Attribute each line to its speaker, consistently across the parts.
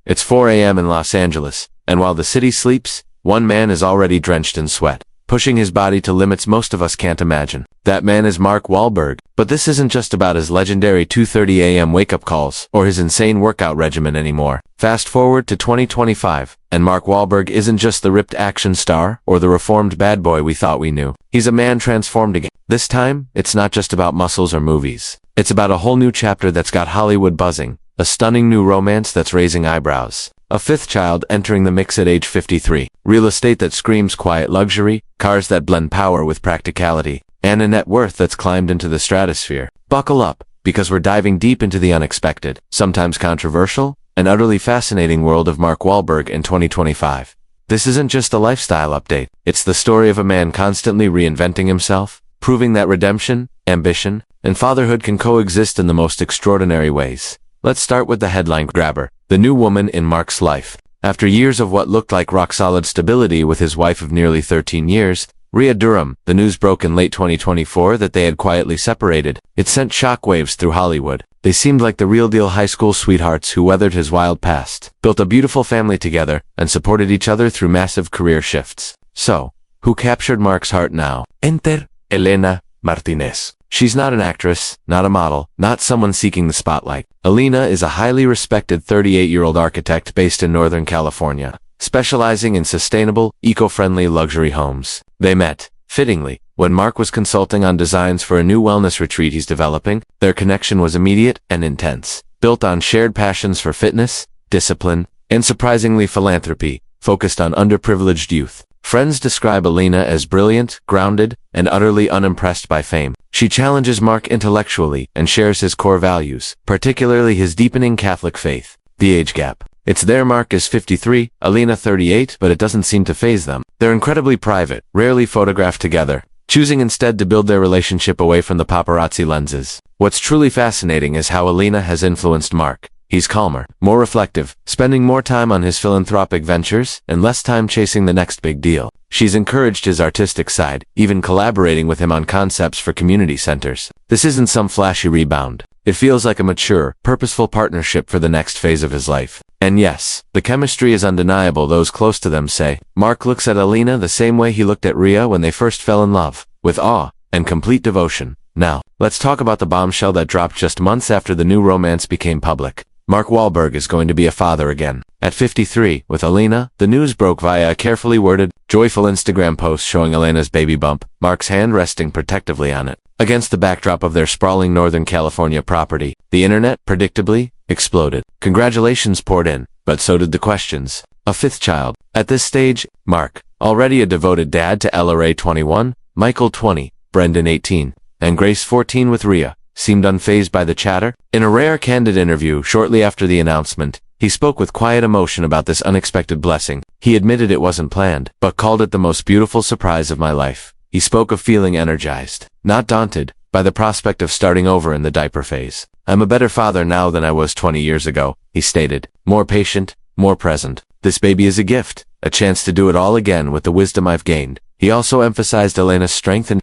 Speaker 1: It's 4 a.m. in Los Angeles, and while the city sleeps, one man is already drenched in sweat, pushing his body to limits most of us can't imagine. That man is Mark Wahlberg, but this isn't just about his legendary 2:30 a.m. wake-up calls or his insane workout regimen anymore. Fast forward to 2025, and Mark Wahlberg isn't just the ripped action star or the reformed bad boy we thought we knew. He's a man transformed again. This time, it's not just about muscles or movies. It's about a whole new chapter that's got Hollywood buzzing, a stunning new romance that's raising eyebrows, a fifth child entering the mix at age 53, real estate that screams quiet luxury, cars that blend power with practicality, and a net worth that's climbed into the stratosphere. Buckle up, because we're diving deep into the unexpected, sometimes controversial, and utterly fascinating world of Mark Wahlberg in 2025. This isn't just a lifestyle update, it's the story of a man constantly reinventing himself, proving that redemption, ambition, and fatherhood can coexist in the most extraordinary ways. Let's start with the headline grabber, the new woman in Mark's life. After years of what looked like rock-solid stability with his wife of nearly 13 years, Rhea Durham, the news broke in late 2024 that they had quietly separated. It sent shockwaves through Hollywood. They seemed like the real-deal high school sweethearts who weathered his wild past, built a beautiful family together, and supported each other through massive career shifts. So, who captured Mark's heart now? Enter Elena Martinez. She's not an actress, not a model, not someone seeking the spotlight. Elena is a highly respected 38-year-old architect based in Northern California, specializing in sustainable, eco-friendly luxury homes. They met, fittingly, when Mark was consulting on designs for a new wellness retreat he's developing. Their connection was immediate and intense, built on shared passions for fitness, discipline, and surprisingly philanthropy, focused on underprivileged youth. Friends describe Elena as brilliant, grounded, and utterly unimpressed by fame. She challenges Mark intellectually and shares his core values, particularly his deepening Catholic faith. The age gap. It's there. Mark is 53, Elena 38, but it doesn't seem to faze them. They're incredibly private, rarely photographed together, choosing instead to build their relationship away from the paparazzi lenses. What's truly fascinating is how Elena has influenced Mark. He's calmer, more reflective, spending more time on his philanthropic ventures and less time chasing the next big deal. She's encouraged his artistic side, even collaborating with him on concepts for community centers. This isn't some flashy rebound. It feels like a mature, purposeful partnership for the next phase of his life. And yes, the chemistry is undeniable. Those close to them say, Mark looks at Elena the same way he looked at Rhea when they first fell in love, with awe and complete devotion. Now, let's talk about the bombshell that dropped just months after the new romance became public. Mark Wahlberg is going to be a father again. At 53, with Elena, the news broke via a carefully worded, joyful Instagram post showing Elena's baby bump, Mark's hand resting protectively on it. Against the backdrop of their sprawling Northern California property, the internet, predictably, exploded. Congratulations poured in, but so did the questions. A fifth child. At this stage, Mark, already a devoted dad to Ella Ray 21, Michael 20, Brendan 18, and Grace 14 with Rhea, seemed unfazed by the chatter. In a rare candid interview shortly after the announcement, he spoke with quiet emotion about this unexpected blessing. He admitted it wasn't planned, but called it the most beautiful surprise of my life. He spoke of feeling energized, not daunted, by the prospect of starting over in the diaper phase. I'm a better father now than I was 20 years ago, he stated, more patient, more present. This baby is a gift, a chance to do it all again with the wisdom I've gained. He also emphasized Elena's strength and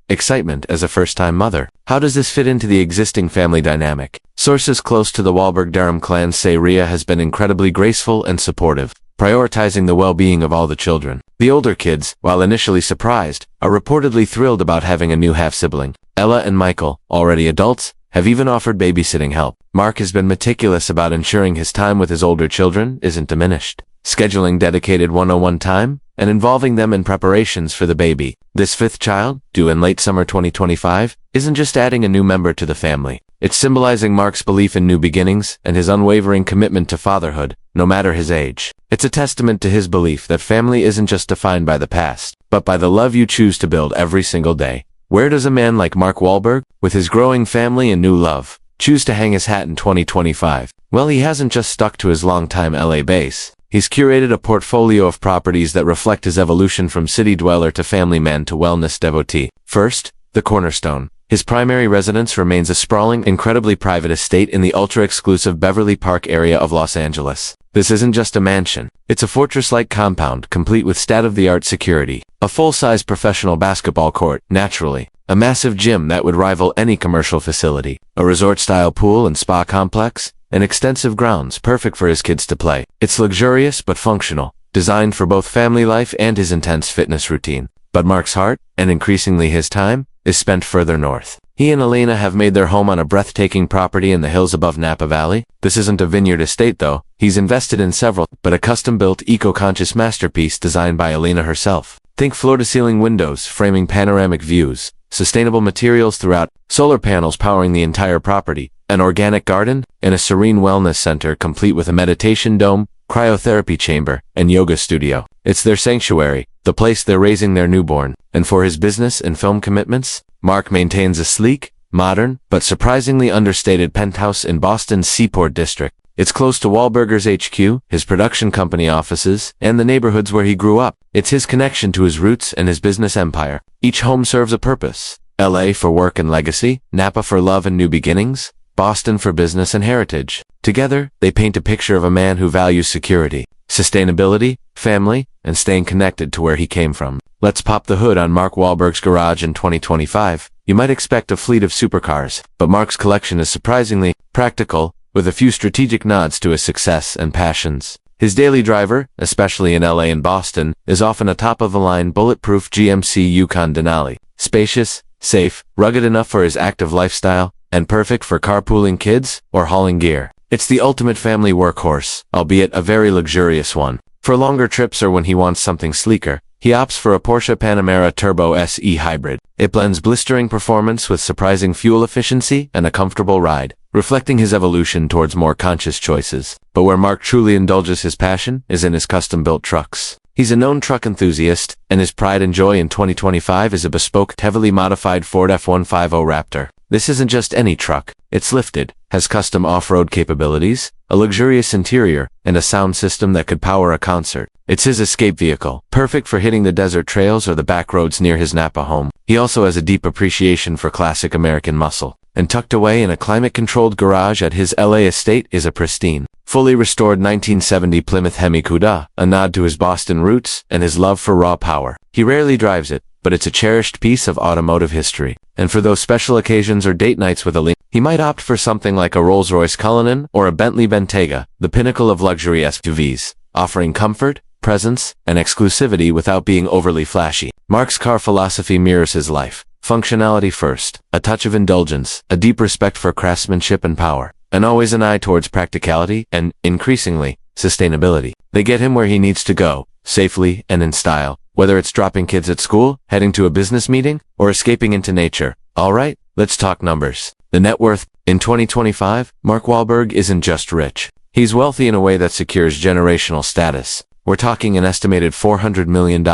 Speaker 1: excitement as a first-time mother. How does this fit into the existing family dynamic? Sources close to the Wahlberg-Durham clan say Rhea has been incredibly graceful and supportive, prioritizing the well-being of all the children. The older kids, while initially surprised, are reportedly thrilled about having a new half-sibling. Ella and Michael, already adults, have even offered babysitting help. Mark has been meticulous about ensuring his time with his older children isn't diminished, scheduling dedicated one-on-one time and involving them in preparations for the baby. This fifth child, due in late summer 2025, isn't just adding a new member to the family. It's symbolizing Mark's belief in new beginnings and his unwavering commitment to fatherhood, no matter his age. It's a testament to his belief that family isn't just defined by the past, but by the love you choose to build every single day. Where does a man like Mark Wahlberg, with his growing family and new love, choose to hang his hat in 2025? Well, he hasn't just stuck to his longtime LA base. He's curated a portfolio of properties that reflect his evolution from city dweller to family man to wellness devotee. First, the cornerstone. His primary residence remains a sprawling, incredibly private estate in the ultra-exclusive Beverly Park area of Los Angeles. This isn't just a mansion. It's a fortress-like compound, complete with state-of-the-art security. A full-size professional basketball court, naturally. A massive gym that would rival any commercial facility. A resort-style pool and spa complex, and extensive grounds perfect for his kids to play. It's luxurious but functional, designed for both family life and his intense fitness routine. But Mark's heart, and increasingly his time, is spent further north. He and Elena have made their home on a breathtaking property in the hills above Napa Valley. This isn't a vineyard estate though. He's invested in several, but a custom-built, eco-conscious masterpiece designed by Elena herself. Think floor-to-ceiling windows framing panoramic views, sustainable materials throughout, solar panels powering the entire property, an organic garden, and a serene wellness center complete with a meditation dome, cryotherapy chamber, and yoga studio. It's their sanctuary, the place they're raising their newborn. And for his business and film commitments, Mark maintains a sleek, modern, but surprisingly understated penthouse in Boston's Seaport District. It's close to Wahlberg's HQ, his production company offices, and the neighborhoods where he grew up. It's his connection to his roots and his business empire. Each home serves a purpose. LA for work and legacy, Napa for love and new beginnings, Boston for business and heritage. Together, they paint a picture of a man who values security, sustainability, family, and staying connected to where he came from. Let's pop the hood on Mark Wahlberg's garage in 2025. You might expect a fleet of supercars, but Mark's collection is surprisingly practical, with a few strategic nods to his success and passions. His daily driver, especially in LA and Boston, is often a top-of-the-line bulletproof GMC Yukon Denali. Spacious, safe, rugged enough for his active lifestyle, and perfect for carpooling kids or hauling gear. It's the ultimate family workhorse, albeit a very luxurious one. For longer trips or when he wants something sleeker, he opts for a Porsche Panamera Turbo SE Hybrid. It blends blistering performance with surprising fuel efficiency and a comfortable ride, reflecting his evolution towards more conscious choices. But where Mark truly indulges his passion is in his custom-built trucks. He's a known truck enthusiast, and his pride and joy in 2025 is a bespoke, heavily modified Ford F-150 Raptor. This isn't just any truck. It's lifted, has custom off-road capabilities, a luxurious interior, and a sound system that could power a concert. It's his escape vehicle, perfect for hitting the desert trails or the back roads near his Napa home. He also has a deep appreciation for classic American muscle, and tucked away in a climate-controlled garage at his LA estate is a pristine, fully restored 1970 Plymouth Hemi Cuda, a nod to his Boston roots and his love for raw power. He rarely drives it, but it's a cherished piece of automotive history. And for those special occasions or date nights with Elena, he might opt for something like a Rolls-Royce Cullinan or a Bentley Bentayga, the pinnacle of luxury SUVs, offering comfort, presence, and exclusivity without being overly flashy. Mark's car philosophy mirrors his life. Functionality first, a touch of indulgence, a deep respect for craftsmanship and power, and always an eye towards practicality and, increasingly, sustainability. They get him where he needs to go, safely and in style, whether it's dropping kids at school, heading to a business meeting, or escaping into nature. All right, let's talk numbers. The net worth. In 2025, Mark Wahlberg isn't just rich. He's wealthy in a way that secures generational status. We're talking an estimated $400 million.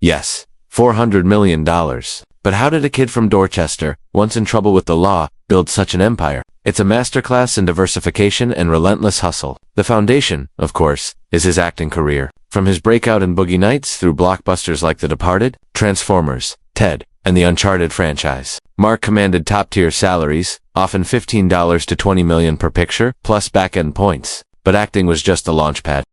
Speaker 1: Yes, $400 million. But how did a kid from Dorchester, once in trouble with the law, build such an empire? It's a masterclass in diversification and relentless hustle. The foundation, of course, is his acting career. From his breakout in Boogie Nights through blockbusters like The Departed, Transformers, Ted, and the Uncharted franchise, Mark commanded top-tier salaries, often $15 to $20 million per picture, plus back-end points. But acting was just the launchpad.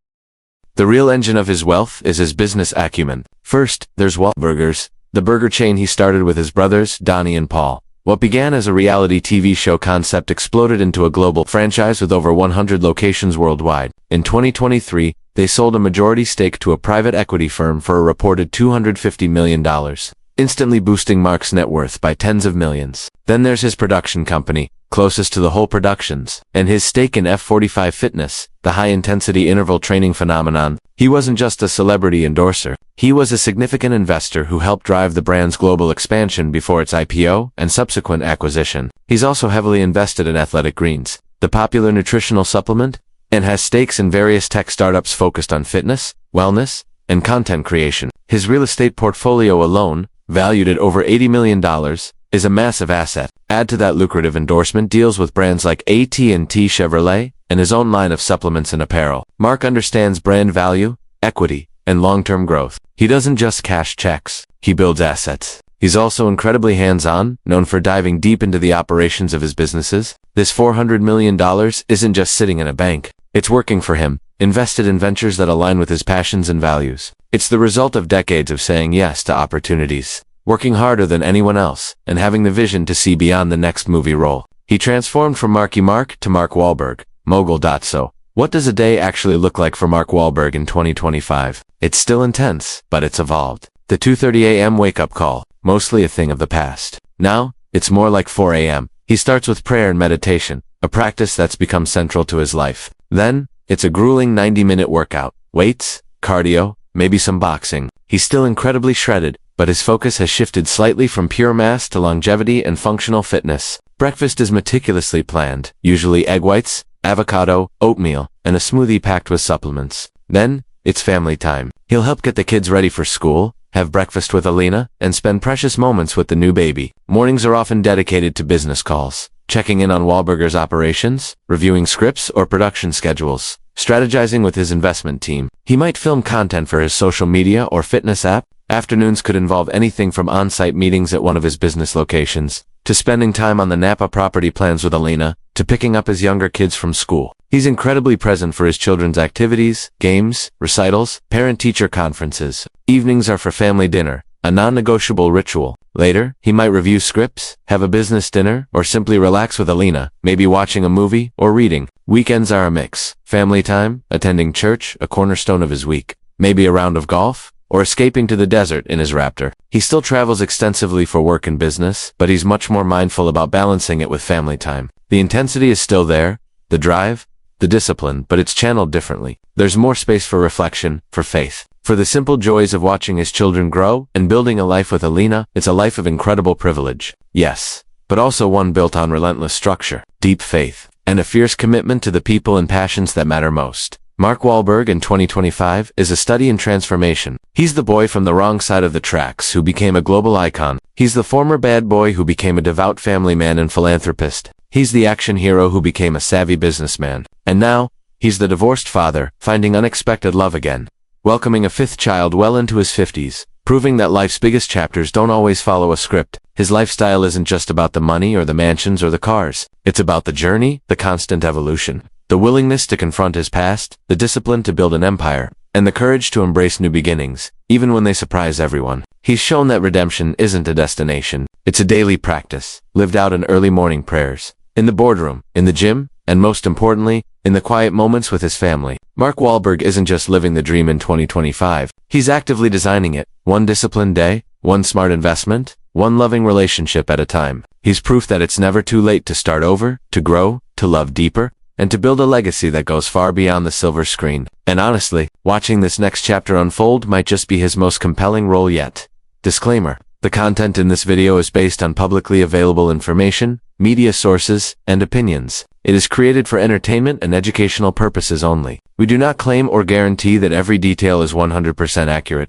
Speaker 1: The real engine of his wealth is his business acumen. First, there's Wahlburgers, the burger chain he started with his brothers, Donnie and Paul. What began as a reality TV show concept exploded into a global franchise with over 100 locations worldwide. In 2023, they sold a majority stake to a private equity firm for a reported $250 million, instantly boosting Mark's net worth by tens of millions. Then there's his production company, closest to the whole productions, and his stake in F45 Fitness, the high-intensity interval training phenomenon. He wasn't just a celebrity endorser. He was a significant investor who helped drive the brand's global expansion before its IPO and subsequent acquisition. He's also heavily invested in Athletic Greens, the popular nutritional supplement, and has stakes in various tech startups focused on fitness, wellness, and content creation. His real estate portfolio alone, valued at over $80 million, is a massive asset. Add to that lucrative endorsement deals with brands like AT&T Chevrolet and his own line of supplements and apparel. Mark understands brand value, equity, and long-term growth. He doesn't just cash checks, he builds assets. He's also incredibly hands-on, known for diving deep into the operations of his businesses. This $400 million isn't just sitting in a bank. It's working for him, invested in ventures that align with his passions and values. It's the result of decades of saying yes to opportunities, working harder than anyone else, and having the vision to see beyond the next movie role. He transformed from Marky Mark to Mark Wahlberg, Mogul. So, what does a day actually look like for Mark Wahlberg in 2025? It's still intense, but it's evolved. The 2:30 a.m. wake-up call, mostly a thing of the past. Now, it's more like 4 a.m. He starts with prayer and meditation, a practice that's become central to his life. Then, it's a grueling 90-minute workout. Weights, cardio, maybe some boxing. He's still incredibly shredded, but his focus has shifted slightly from pure mass to longevity and functional fitness. Breakfast is meticulously planned, usually egg whites, avocado, oatmeal, and a smoothie packed with supplements. Then, it's family time. He'll help get the kids ready for school, have breakfast with Alina, and spend precious moments with the new baby. Mornings are often dedicated to business calls, checking in on Wahlberg's operations, reviewing scripts or production schedules, strategizing with his investment team. He might film content for his social media or fitness app. Afternoons could involve anything from on-site meetings at one of his business locations, to spending time on the Napa property plans with Alina, to picking up his younger kids from school. He's incredibly present for his children's activities, games, recitals, parent-teacher conferences. Evenings are for family dinner, a non-negotiable ritual. Later, he might review scripts, have a business dinner, or simply relax with Alina, maybe watching a movie or reading. Weekends are a mix. Family time, attending church, a cornerstone of his week. Maybe a round of golf, or escaping to the desert in his Raptor. He still travels extensively for work and business, but he's much more mindful about balancing it with family time. The intensity is still there, the drive, the discipline, but it's channeled differently. There's more space for reflection, for faith, for the simple joys of watching his children grow and building a life with Alina. It's a life of incredible privilege, yes, but also one built on relentless structure, deep faith, and a fierce commitment to the people and passions that matter most. Mark Wahlberg in 2025 is a study in transformation. He's the boy from the wrong side of the tracks who became a global icon. He's the former bad boy who became a devout family man and philanthropist. He's the action hero who became a savvy businessman. And now, he's the divorced father, finding unexpected love again, welcoming a fifth child well into his 50s, proving that life's biggest chapters don't always follow a script. His lifestyle isn't just about the money or the mansions or the cars. It's about the journey, the constant evolution, the willingness to confront his past, the discipline to build an empire, and the courage to embrace new beginnings, even when they surprise everyone. He's shown that redemption isn't a destination. It's a daily practice, lived out in early morning prayers, in the boardroom, in the gym, and most importantly, in the quiet moments with his family. Mark Wahlberg isn't just living the dream in 2025. He's actively designing it, one disciplined day, one smart investment, one loving relationship at a time. He's proof that it's never too late to start over, to grow, to love deeper, and to build a legacy that goes far beyond the silver screen. And honestly, watching this next chapter unfold might just be his most compelling role yet. Disclaimer: the content in this video is based on publicly available information, media sources, and opinions. It is created for entertainment and educational purposes only. We do not claim or guarantee that every detail is 100% accurate.